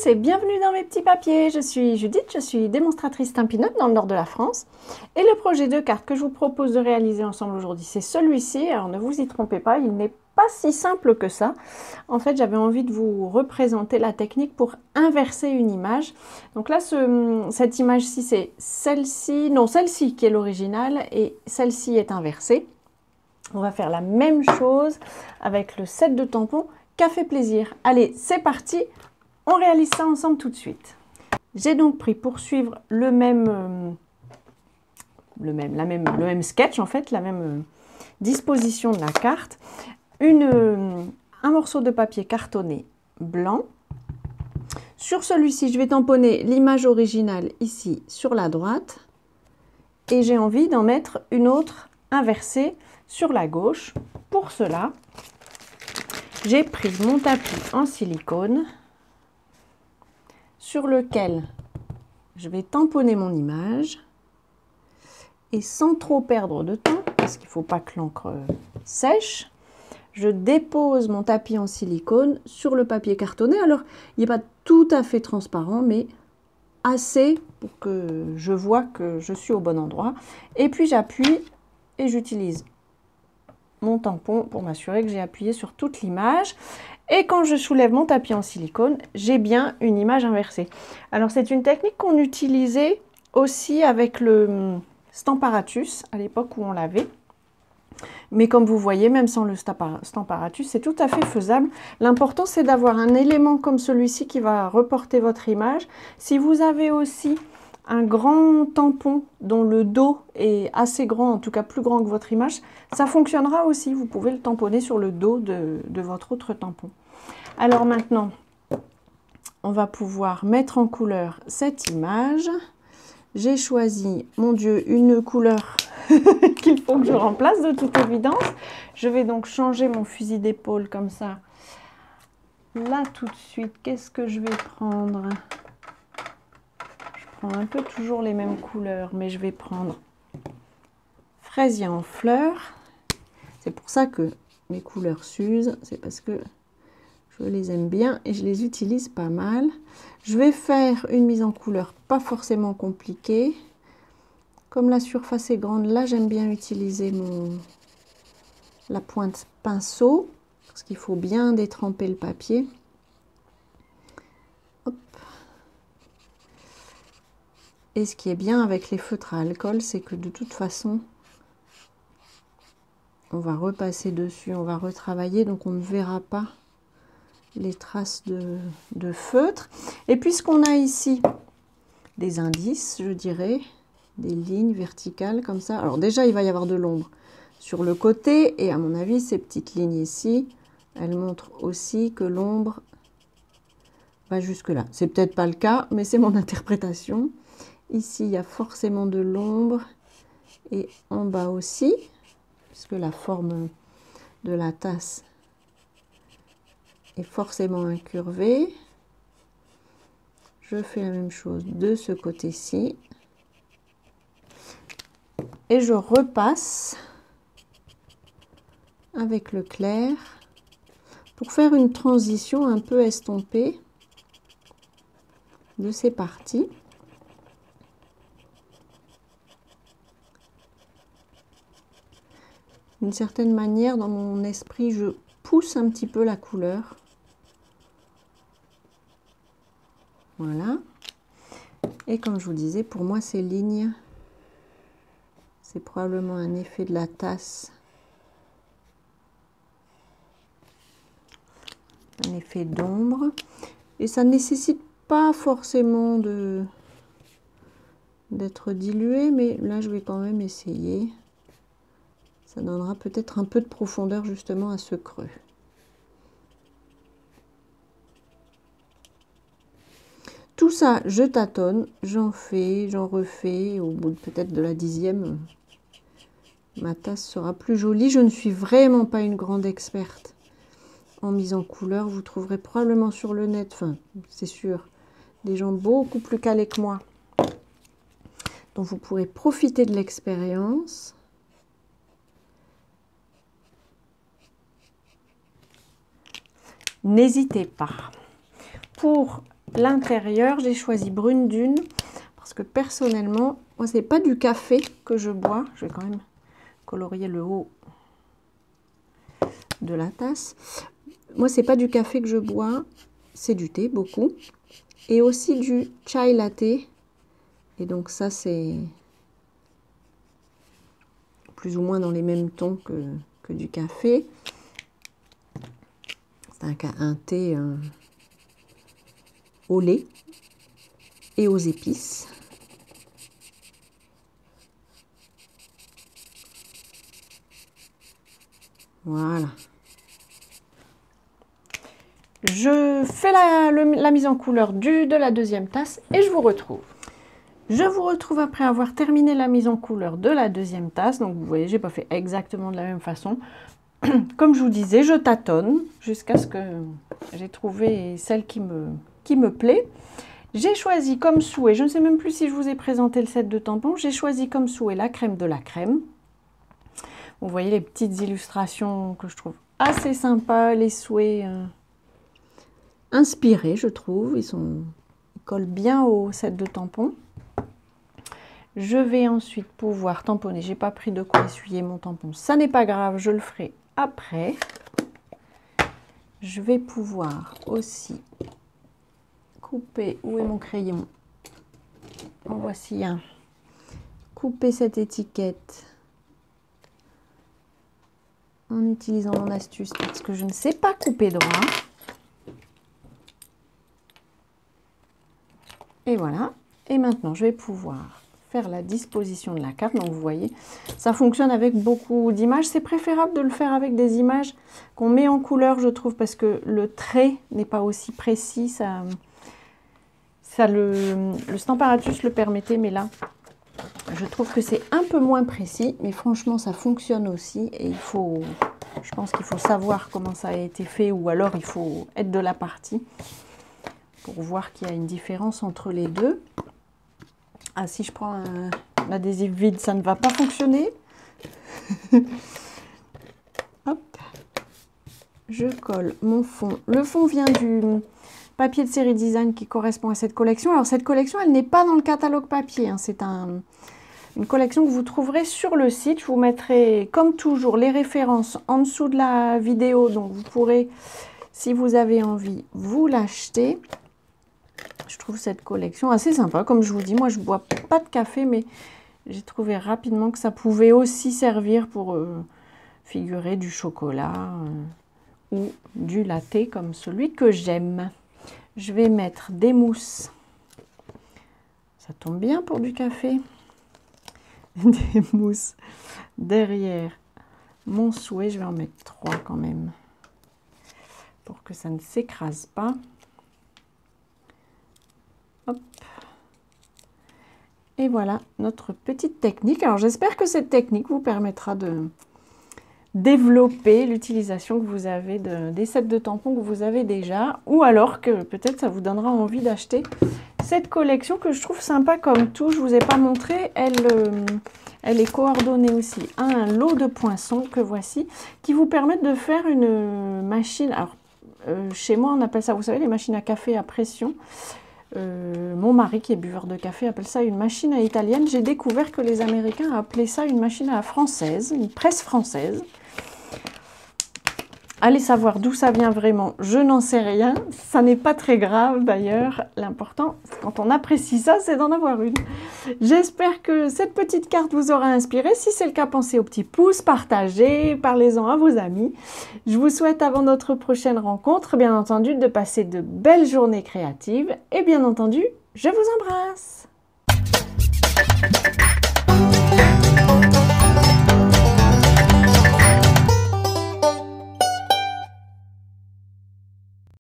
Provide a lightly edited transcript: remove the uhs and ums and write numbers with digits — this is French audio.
tous et bienvenue dans mes petits papiers. Je suis Judith, je suis démonstratrice Stampin' Up dans le nord de la France. Et le projet de carte que je vous propose de réaliser ensemble aujourd'hui, c'est celui-ci. Alors ne vous y trompez pas, il n'est pas si simple que ça. En fait, j'avais envie de vous représenter la technique pour inverser une image. Donc là, cette image-ci, c'est celle-ci, non, celle-ci qui est l'originale et celle-ci est inversée. On va faire la même chose avec le set de tampons Café Plaisir. Allez, c'est parti! On réalise ça ensemble tout de suite. J'ai donc pris pour suivre le même sketch, en fait, la même disposition de la carte, un morceau de papier cartonné blanc. Sur celui-ci, je vais tamponner l'image originale ici sur la droite et j'ai envie d'en mettre une autre inversée sur la gauche. Pour cela, j'ai pris mon tapis en silicone sur lequel je vais tamponner mon image et sans trop perdre de temps, parce qu'il ne faut pas que l'encre sèche, je dépose mon tapis en silicone sur le papier cartonné. Alors, il n'est pas tout à fait transparent, mais assez pour que je vois que je suis au bon endroit. Et puis, j'appuie et j'utilise mon tampon pour m'assurer que j'ai appuyé sur toute l'image. Et quand je soulève mon tapis en silicone, j'ai bien une image inversée. Alors, c'est une technique qu'on utilisait aussi avec le Stamparatus, à l'époque où on l'avait. Mais comme vous voyez, même sans le Stamparatus, c'est tout à fait faisable. L'important, c'est d'avoir un élément comme celui-ci qui va reporter votre image. Si vous avez aussi un grand tampon dont le dos est assez grand, en tout cas plus grand que votre image, ça fonctionnera aussi. Vous pouvez le tamponner sur le dos de votre autre tampon. Alors maintenant, on va pouvoir mettre en couleur cette image. J'ai choisi, mon Dieu, une couleur qu'il faut que je remplace de toute évidence. Je vais donc changer mon fusil d'épaule comme ça. Là tout de suite, qu'est-ce que je vais prendre? Je prends un peu toujours les mêmes couleurs, mais je vais prendre fraisier en fleurs. C'est pour ça que mes couleurs s'usent, c'est parce que je les aime bien et je les utilise pas mal. Je vais faire une mise en couleur pas forcément compliquée. Comme la surface est grande, là j'aime bien utiliser la pointe pinceau, parce qu'il faut bien détremper le papier. Hop. Et ce qui est bien avec les feutres à alcool, c'est que de toute façon, on va repasser dessus, on va retravailler, donc on ne verra pas les traces de feutre. Et puisqu'on a ici des indices, je dirais, des lignes verticales comme ça. Alors déjà, il va y avoir de l'ombre sur le côté et à mon avis, ces petites lignes ici, elles montrent aussi que l'ombre va jusque là. C'est peut-être pas le cas, mais c'est mon interprétation. Ici, il y a forcément de l'ombre et en bas aussi, puisque la forme de la tasse est forcément incurvée. Je fais la même chose de ce côté-ci. Et je repasse avec le clair pour faire une transition un peu estompée de ces parties. D'une certaine manière, dans mon esprit, je pousse un petit peu la couleur. Voilà. Et comme je vous disais, pour moi, ces lignes, c'est probablement un effet de la tasse. Un effet d'ombre. Et ça ne nécessite pas forcément d'être dilué, mais là, je vais quand même essayer. Ça donnera peut-être un peu de profondeur justement à ce creux. Tout ça, je tâtonne, j'en fais, j'en refais. Au bout peut-être de la 10e, ma tasse sera plus jolie. Je ne suis vraiment pas une grande experte en mise en couleur. Vous trouverez probablement sur le net, enfin, c'est sûr, des gens beaucoup plus calés que moi, dont vous pourrez profiter de l'expérience. N'hésitez pas. Pour l'intérieur, j'ai choisi brune dune parce que personnellement, moi, c'est pas du café que je bois. Je vais quand même colorier le haut de la tasse. Moi, c'est pas du café que je bois, c'est du thé, beaucoup. Et aussi du chai latte. Et donc ça, c'est plus ou moins dans les mêmes tons que du café. C'est un thé au lait et aux épices. Voilà. Je fais la mise en couleur de la deuxième tasse et je vous retrouve. Je vous retrouve après avoir terminé la mise en couleur de la deuxième tasse. Donc vous voyez, j'ai pas fait exactement de la même façon. Comme je vous disais, je tâtonne jusqu'à ce que j'ai trouvé celle qui me plaît. J'ai choisi comme souhait, je ne sais même plus si je vous ai présenté le set de tampons, j'ai choisi comme souhait la crème de la crème. Vous voyez les petites illustrations que je trouve assez sympas, les souhaits inspirés, je trouve. Ils collent bien au set de tampons. Je vais ensuite pouvoir tamponner. J'ai pas pris de quoi essuyer mon tampon. Ça n'est pas grave, je le ferai après. Je vais pouvoir aussi couper. Où est mon crayon? En voici un. Couper cette étiquette en utilisant mon astuce parce que je ne sais pas couper droit. Et voilà. Et maintenant, je vais pouvoir faire la disposition de la carte. Donc, vous voyez, ça fonctionne avec beaucoup d'images. C'est préférable de le faire avec des images qu'on met en couleur, je trouve, parce que le trait n'est pas aussi précis. Le Stamparatus le permettait, mais là, je trouve que c'est un peu moins précis. Mais franchement, ça fonctionne aussi. Et je pense qu'il faut savoir comment ça a été fait, ou alors il faut être de la partie pour voir qu'il y a une différence entre les deux. Ah, si je prends un adhésif vide, ça ne va pas fonctionner. Hop. Je colle mon fond. Le fond vient du papier de série design qui correspond à cette collection. Alors, cette collection, elle n'est pas dans le catalogue papier. Hein. C'est une collection que vous trouverez sur le site. Je vous mettrai, comme toujours, les références en dessous de la vidéo. Donc, vous pourrez, si vous avez envie, vous l'acheter. Je trouve cette collection assez sympa. Comme je vous dis, moi, je ne bois pas de café, mais j'ai trouvé rapidement que ça pouvait aussi servir pour figurer du chocolat ou du latte comme celui que j'aime. Je vais mettre des mousses. Ça tombe bien pour du café. Des mousses derrière mon souhait. Je vais en mettre 3 quand même pour que ça ne s'écrase pas. Hop. Et voilà notre petite technique. Alors j'espère que cette technique vous permettra de développer l'utilisation que vous avez des sets de tampons que vous avez déjà, ou alors que peut-être ça vous donnera envie d'acheter cette collection que je trouve sympa comme tout. Je vous ai pas montré, elle est coordonnée aussi à un lot de poinçons que voici, qui vous permettent de faire une machine. Alors chez moi on appelle ça, vous savez, les machines à café à pression. Mon mari qui est buveur de café appelle ça une machine à italienne. J'ai découvert que les Américains appelaient ça une machine à française, une presse française. Allez savoir d'où ça vient vraiment, je n'en sais rien. Ça n'est pas très grave d'ailleurs. L'important, quand on apprécie ça, c'est d'en avoir une. J'espère que cette petite carte vous aura inspiré. Si c'est le cas, pensez au petit pouce, partagez, parlez-en à vos amis. Je vous souhaite avant notre prochaine rencontre, bien entendu, de passer de belles journées créatives. Et bien entendu, je vous embrasse.